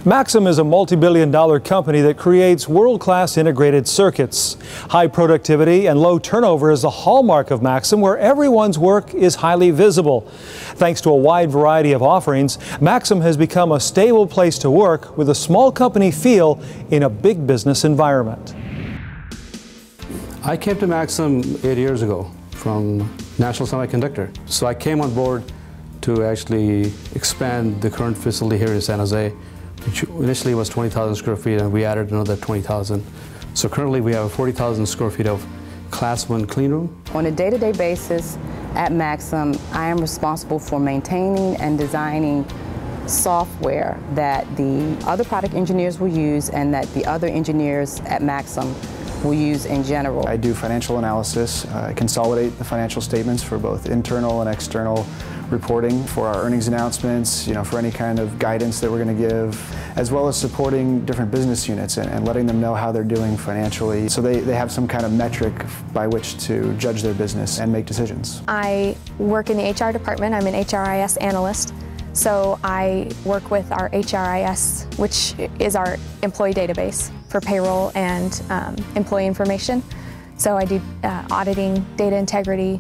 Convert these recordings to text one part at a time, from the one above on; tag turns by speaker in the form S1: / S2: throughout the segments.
S1: Maxim is a multi-billion-dollar company that creates world-class integrated circuits. High productivity and low turnover is the hallmark of Maxim, where everyone's work is highly visible. Thanks to a wide variety of offerings, Maxim has become a stable place to work with a small company feel in a big business environment.
S2: I came to Maxim 8 years ago from National Semiconductor. So I came on board to actually expand the current facility here in San Jose, which initially was 20,000 square feet, and we added another 20,000. So currently we have 40,000 square feet of Class 1 clean room.
S3: On a day-to-day basis at Maxim, I am responsible for maintaining and designing software that the other product engineers will use and that the other engineers at Maxim will use in general.
S4: I do financial analysis, consolidate the financial statements for both internal and external reporting, for our earnings announcements, for any kind of guidance that we're going to give, as well as supporting different business units and letting them know how they're doing financially, so they have some kind of metric by which to judge their business and make decisions.
S5: I work in the HR department. I'm an HRIS analyst. So I work with our HRIS, which is our employee database for payroll and employee information. So I do auditing, data integrity,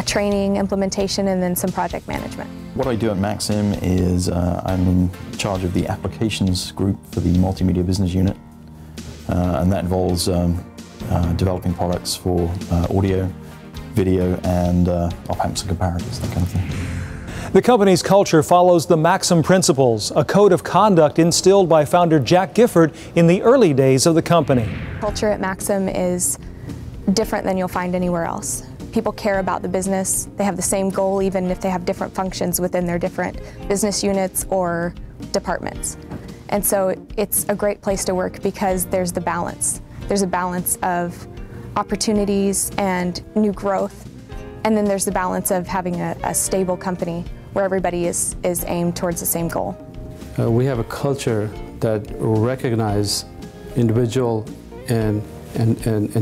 S5: training, implementation, and then some project management.
S6: What I do at Maxim is I'm in charge of the applications group for the multimedia business unit, and that involves developing products for audio, video, and op-amps and comparators, that kind of thing.
S1: The company's culture follows the Maxim principles, a code of conduct instilled by founder Jack Gifford in the early days of the company.
S5: Culture at Maxim is different than you'll find anywhere else. People care about the business. They have the same goal even if they have different functions within their different business units or departments. And so it's a great place to work because there's the balance. There's a balance of opportunities and new growth, and then there's the balance of having a stable company where everybody is aimed towards the same goal.
S2: We have a culture that recognizes individual and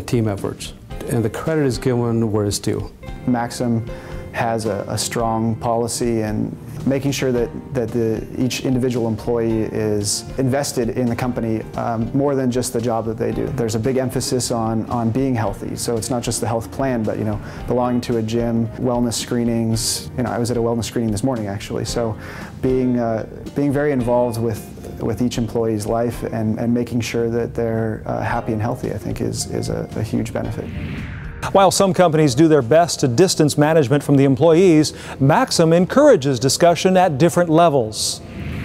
S2: team efforts, and the credit is given where it's due.
S4: Maxim has a strong policy and making sure that each individual employee is invested in the company more than just the job that they do. There's a big emphasis on being healthy, so it's not just the health plan, but belonging to a gym, wellness screenings. I was at a wellness screening this morning actually, so being very involved with each employee's life and making sure that they're happy and healthy, I think is a huge benefit.
S1: While some companies do their best to distance management from the employees, Maxim encourages discussion at different levels.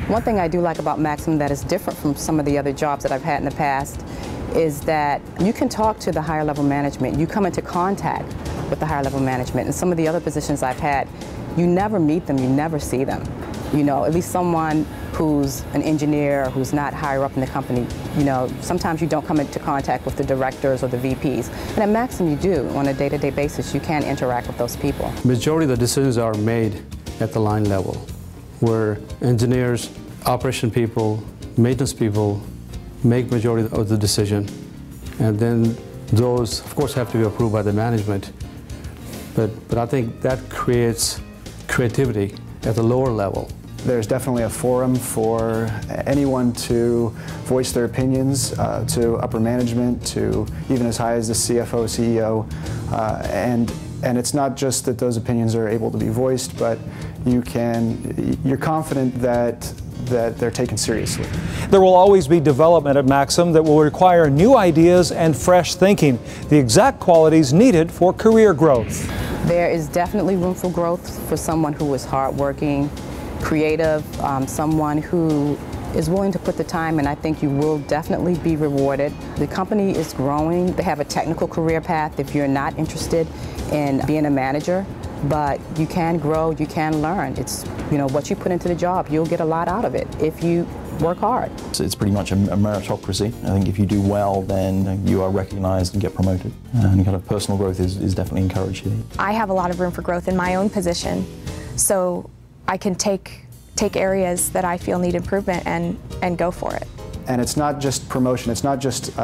S3: One thing I do like about Maxim that is different from some of the other jobs that I've had in the past is that you can talk to the higher level management. You come into contact with the higher level management. And some of the other positions I've had, you never meet them, you never see them. At least someone who's an engineer, who's not higher up in the company, sometimes you don't come into contact with the directors or the VPs. And at Maxim you do. On a day-to-day basis, you can interact with those people.
S2: Majority of the decisions are made at the line level, where engineers, operation people, maintenance people make majority of the decision. And then those, of course, have to be approved by the management. But I think that creates creativity at the lower level.
S4: There's definitely a forum for anyone to voice their opinions to upper management, to even as high as the CFO, CEO, and it's not just that those opinions are able to be voiced, but you're confident that they're taken seriously.
S1: There will always be development at Maxim that will require new ideas and fresh thinking, the exact qualities needed for career growth.
S3: There is definitely room for growth for someone who is hardworking, creative, someone who is willing to put the time, and I think you will definitely be rewarded. The company is growing. They have a technical career path if you're not interested in being a manager, but you can grow, you can learn. It's, what you put into the job, you'll get a lot out of it if you work hard.
S6: So it's pretty much a meritocracy. I think if you do well, then you are recognized and get promoted. And kind of personal growth is definitely encouraged here.
S5: I have a lot of room for growth in my own position, so I can take areas that I feel need improvement and go for it.
S4: And it's not just promotion, it's not just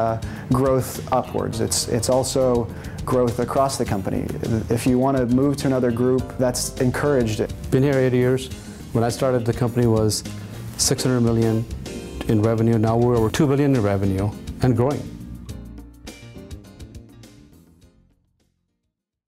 S4: growth upwards, it's also growth across the company. If you want to move to another group, that's encouraged.
S2: Been here 8 years. When I started, the company was $600 million in revenue. Now we're over $2 billion in revenue and growing.